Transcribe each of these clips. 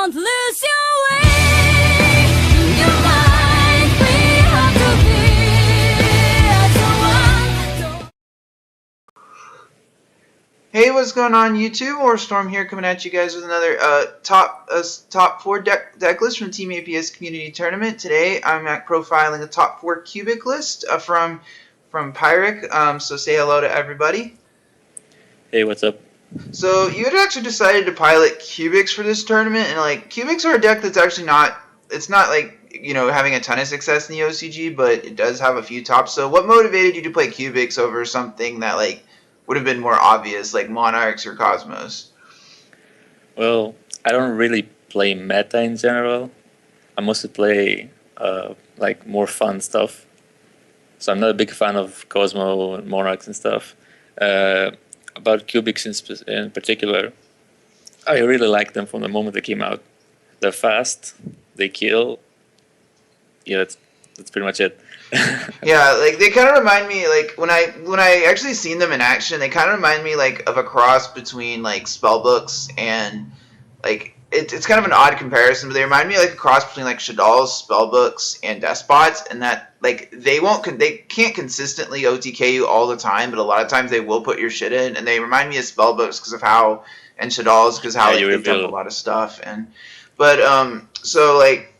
Don't lose your way. Your mind, we have to be as one. Hey, what's going on, YouTube? Or Storm here, coming at you guys with another top 4 deck list from Team APS Community Tournament. Today, I'm profiling a top 4 cubic list from Pyric. So say hello to everybody. Hey, what's up? So you had actually decided to pilot cubics for this tournament, and like cubics are a deck that's actually not. It's not like, you know, having a ton of success in the OCG, but it does have a few tops. So what motivated you to play cubics over something that like would have been more obvious, like Monarchs or Cosmos? Well, I don't really play meta in general. I mostly play like more fun stuff. So I'm not a big fan of Cosmo and Monarchs and stuff. About cubics in particular, I really like them from the moment they came out. They're fast, they kill. Yeah, that's pretty much it. Yeah, like they kind of remind me, like when I actually seen them in action, they kind of remind me like of a cross between like spellbooks and like it's kind of an odd comparison, but they remind me like a cross between like Shadal's spellbooks and despots, and that like they can't consistently OTK you all the time, but a lot of times they will put your shit in, and they remind me of spellbooks because of how, and Shadal's because how Yeah, they dump a lot of stuff. So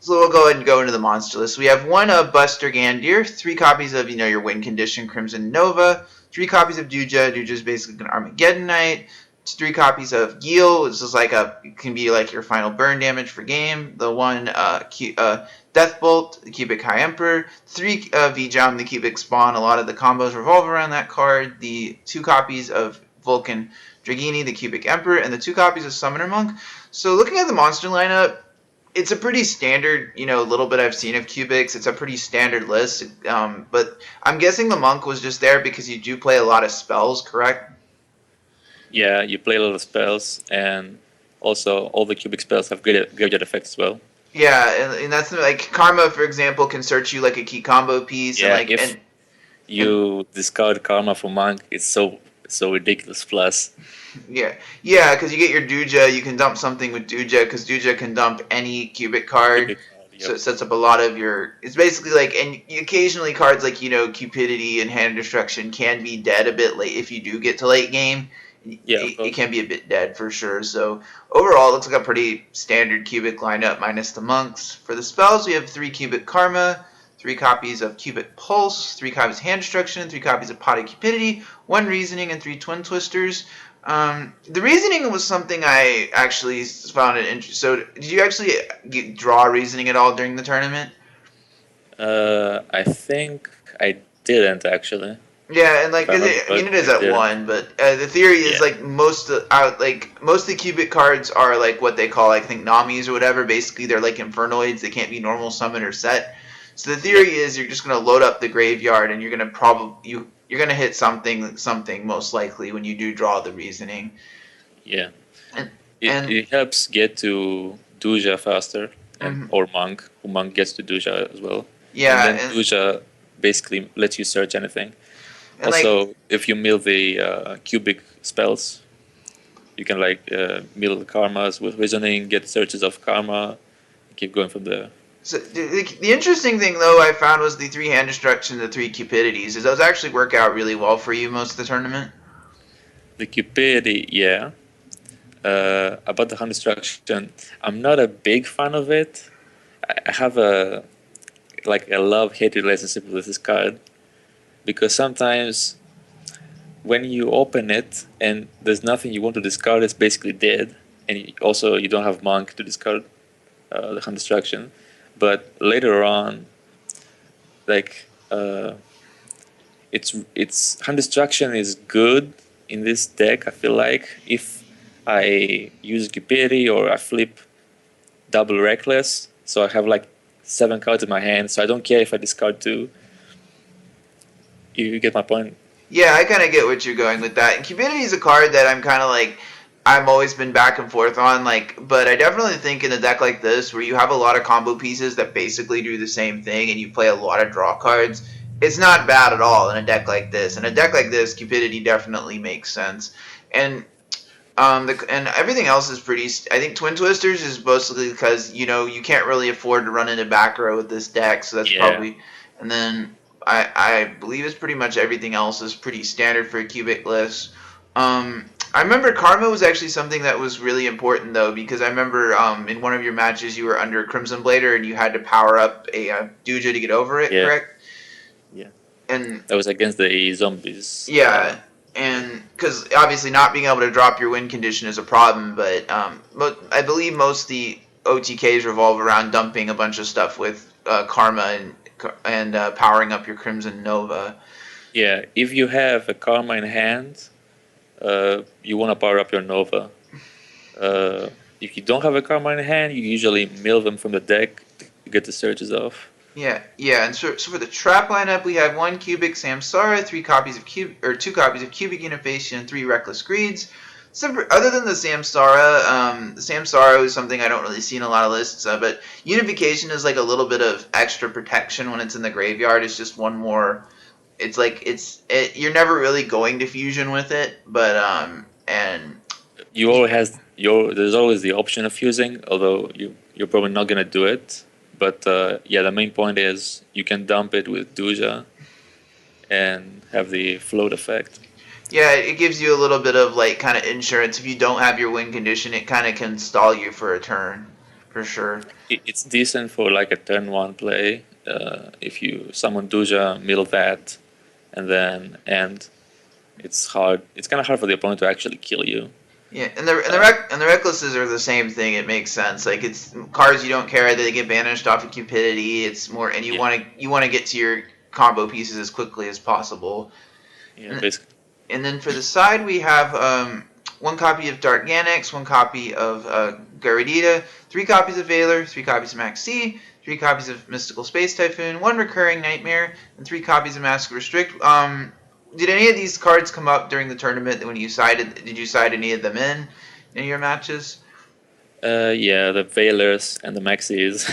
we'll go ahead and go into the monster list. We have one Buster Gandir, 3 copies of, you know, your win condition Crimson Nova, 3 copies of Yugioh. Yujoh's basically an Armageddon Knight. 3 copies of Yugioh, which is like it can be like your final burn damage for game. The one Deathbolt, the Cubic High Emperor. 3 Vijam, the Cubic Spawn. A lot of the combos revolve around that card. The 2 copies of Vulcan Dragini, the Cubic Emperor, and the 2 copies of Summoner Monk. So looking at the monster lineup, it's a pretty standard, you know, little bit I've seen of cubics. It's a pretty standard list, but I'm guessing the Monk was just there because you do play a lot of spells, correct? Yeah, you play a lot of spells, and also all the cubic spells have graveyard effects as well. Yeah, and that's like Karma, for example, can search you like a key combo piece. Yeah, and like if you discard Karma for Monk, it's so ridiculous. Plus, yeah, because you get your Yugioh, you can dump something with Yugioh, because Yugioh can dump any cubic card. yep. So it sets up a lot of your. It's basically like, and occasionally cards like, you know, Cupidity and Hand Destruction can be dead a bit late if you do get to late game. Yeah, it can be a bit dead for sure. So overall, it looks like a pretty standard cubic lineup minus the monks. For the spells, we have 3 cubic Karma, 3 copies of Cubic Pulse, 3 copies of Hand Destruction, 3 copies of Pot of Cupidity, 1 Reasoning, and 3 Twin Twisters. The Reasoning was something I actually found it interesting. So did you actually draw Reasoning at all during the tournament? I think I didn't actually. Yeah, and like I mean, it is at 1, but the theory is like most of the cubic cards are like what they call, I think, Namis or whatever. Basically, they're like Infernoids. They can't be normal summon or set. So the theory is you're just gonna load up the graveyard, and you're gonna you're gonna hit something most likely when you do draw the Reasoning. Yeah, and it helps get to Yugioh faster, or Monk. Monk gets to Yugioh as well. Yeah, and then Yugioh basically lets you search anything. Also, like, if you mill the cubic spells, you can like mill the karmas with reasoning, get searches of karma, keep going from there. So the interesting thing though I found was the 3 Hand Destruction, the 3 Cupidities. Does those actually work out really well for you most of the tournament? The Cupidity, yeah. About the Hand Destruction, I'm not a big fan of it. I have a love-hate relationship with this card. Because sometimes when you open it and there's nothing you want to discard, it's basically dead. And you don't have Monk to discard the Hand Destruction. But later on, like it's Hand Destruction is good in this deck. I feel like if I use Cupidity or I flip double Reckless, so I have like 7 cards in my hand, so I don't care if I discard 2. You get my point? Yeah, I kind of get what you're going with that. And Cupidity is a card that I'm kind of like, I've always been back and forth on, like, but I definitely think in a deck like this, where you have a lot of combo pieces that basically do the same thing, and you play a lot of draw cards, it's not bad at all in a deck like this. In a deck like this, Cupidity definitely makes sense. And And everything else is pretty. I think Twin Twisters is mostly because you can't really afford to run into back row with this deck, so that's Yeah. probably. And then I believe it's pretty much everything else is pretty standard for a cubic list. I remember Karma was actually something that was really important though, because I remember in one of your matches you were under Crimson Blader and you had to power up a Duja to get over it, Yeah. correct? Yeah. And That was against the zombies. yeah, and because obviously not being able to drop your win condition is a problem, but I believe most of the OTKs revolve around dumping a bunch of stuff with Karma and powering up your Crimson Nova. Yeah. If you have a Karma in hand, you want to power up your Nova. If you don't have a Karma in hand, you usually mill them from the deck to get the surges off. Yeah, and so for the trap lineup, we have 1 cubic Samsara, 2 copies of cubic Innovation, and 3 reckless greeds. Other than the Samsara is something I don't really see in a lot of lists, but Unification is like a little bit of extra protection when it's in the graveyard. It's just one more. It's like you're never really going to fusion with it, but and There's always the option of fusing, although you're probably not gonna do it. But yeah, the main point is you can dump it with Duja and have the float effect. yeah, it gives you a little bit of like kind of insurance. If you don't have your win condition, it kind of can stall you for a turn, for sure. It's decent for like a turn one play. If you summon Duja, middle that, and then end. It's hard. It's kind of hard for the opponent to actually kill you. Yeah, and the recklesses are the same thing. It makes sense. Like it's cards you don't care that they get banished off of Cupidity. It's more, and you want to get to your combo pieces as quickly as possible. Yeah, basically. And then for the side, we have 1 copy of Dark Ganex, 1 copy of Garudita, 3 copies of Valor, 3 copies of Max C, 3 copies of Mystical Space Typhoon, 1 Recurring Nightmare, and 3 copies of Mask Restrict. Did any of these cards come up during the tournament when you sided? Did you side any of them in your matches? Yeah, the Veilers and the Maxis,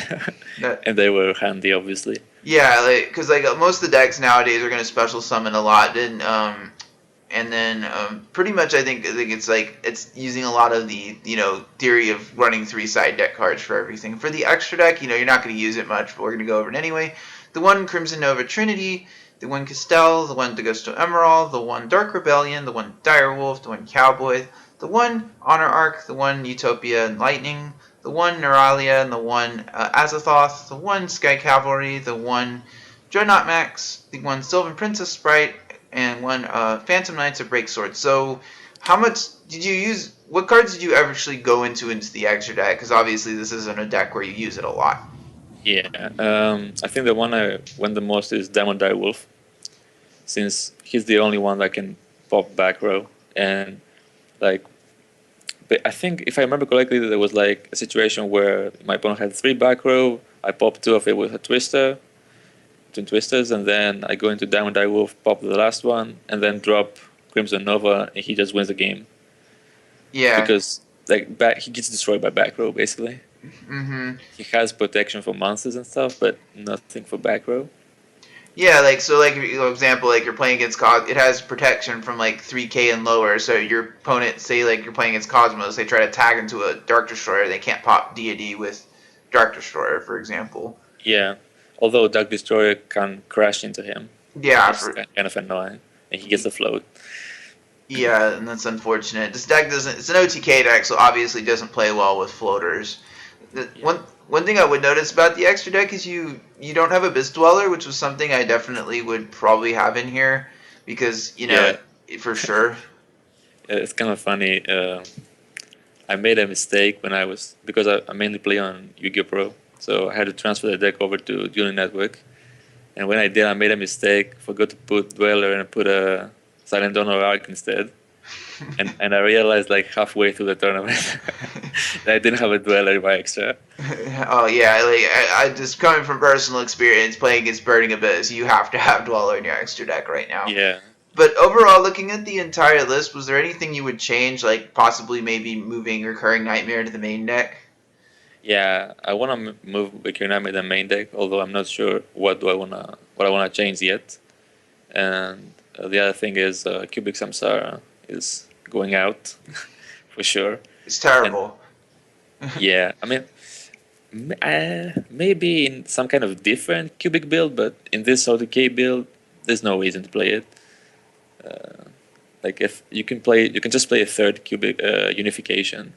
and they were handy, obviously. Yeah, because most of the decks nowadays are going to special summon a lot, and then pretty much I think it's using a lot of the theory of running 3 side deck cards for everything. For the extra deck, you're not going to use it much, but we're going to go over it anyway. The 1 Crimson Nova Trinity, the 1 Castell, the 1 Dagusto Emerald, the 1 Dark Rebellion, the 1 Direwolf, the 1 Cowboy, the 1 Honor Arc, the 1 Utopia and Lightning, the 1 Neuralia, and the 1 Azathoth, the 1 Sky Cavalry, the 1 Dreadnought Max, the 1 Sylvan Princess Sprite, and 1 Phantom Knights of Breaksword. So, how much did you use? What cards did you actually go into the extra deck? Because obviously this isn't a deck where you use it a lot. Yeah, I think the one I went the most is Diamond Direwolf, since he's the only one that can pop back row. And like, but I think if I remember correctly, there was like a situation where my opponent had 3 back row. I popped 2 of it with a Twister, 2 Twisters, and then I go into Diamond Direwolf, pop the last one, and then drop Crimson Nova, and he just wins the game. Yeah. Because he gets destroyed by back row basically. Mm-hmm. He has protection for monsters and stuff, but nothing for back row. Yeah, for example, you're playing against it has protection from 3K and lower. So your opponent, say you're playing against Cosmos, they try to tag into a Dark Destroyer, they can't pop deity with Dark Destroyer, for example. Yeah, although Dark Destroyer can crash into him. Yeah, it's kind of annoying, and he gets the float. Yeah, and that's unfortunate. This deck doesn't. It's an OTK deck, so obviously doesn't play well with floaters. One thing I would notice about the extra deck is you don't have Abyss Dweller, which was something I definitely would probably have in here because for sure. It's kind of funny. I made a mistake because I mainly play on Yu-Gi-Oh! Pro, so I had to transfer the deck over to Dueling Network. And when I did, I made a mistake. Forgot to put Dweller and I put a Silent Donor Arc instead. and I realized halfway through the tournament that I didn't have a Dweller by extra. Oh yeah, I just coming from personal experience playing against Burning Abyss, you have to have Dweller in your extra deck right now. Yeah. But overall, looking at the entire list, was there anything you would change, possibly maybe moving Recurring Nightmare to the main deck? Yeah, I want to move Recurring Nightmare to the main deck, although I'm not sure what I wanna change yet. And the other thing is Cubic Samsara is going out for sure. It's And terrible. yeah, I mean, maybe in some kind of different cubic build, but in this OTK build, there's no reason to play it. Like if you can play, you can just play a third cubic unification.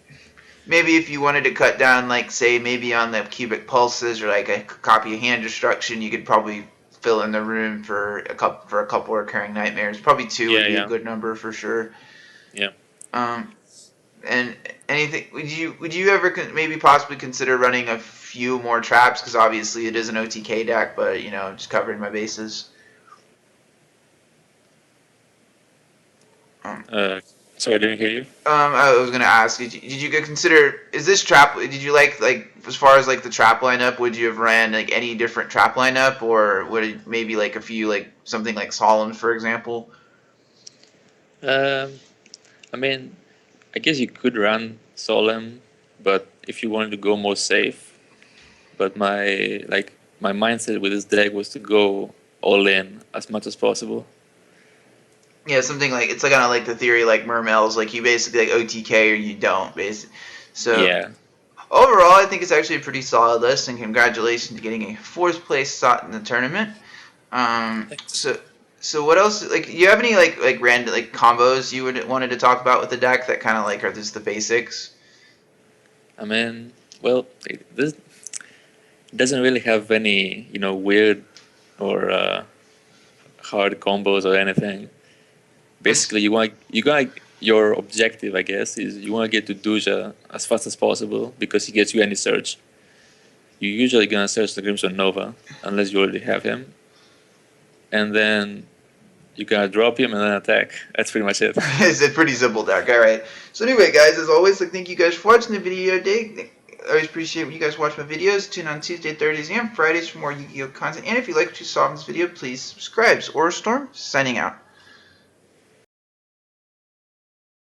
Maybe if you wanted to cut down, like say maybe on the cubic pulses or like a copy of hand destruction, you could probably fill in the room for a couple recurring nightmares. Probably two would Yeah, be a yeah, good number for sure. yeah. Um, and anything would you ever maybe possibly consider running a few more traps? Because obviously it is an OTK deck, but just covering my bases. Um, Sorry, I didn't hear you. I was gonna ask, did you consider, is this trap? Did you like as far as like the trap lineup? Would you have ran like any different trap lineup, or would it maybe like a few like something like Solemn, for example? Um, I mean, I guess you could run Solemn, but if you wanted to go more safe, but my mindset with this deck was to go all in as much as possible. Yeah, something like it's like kind of like the theory like Mermel's, like you basically like OTK or you don't, basically. So Yeah. overall, I think it's actually a pretty solid list, and congratulations to getting a fourth place spot in the tournament. Um, Thanks. so so what else? Like, do you have any like random like combos you would wanted to talk about with the deck that kind of like are just the basics? I mean, well, this doesn't really have any, weird or hard combos or anything. Basically, your objective, I guess, is you want to get to Duja as fast as possible because he gets you any search. You're usually gonna search the Crimson Nova unless you already have him, and then you gotta drop him and then attack. That's pretty much it. It's a pretty simple deck. All right. So anyway, guys, as always, like thank you guys for watching the video today. I always appreciate when you guys watch my videos. Tune on Tuesday, Thursdays, and Fridays for more Yu-Gi-Oh content. And if you like what you saw in this video, please subscribe. Or Storm signing out.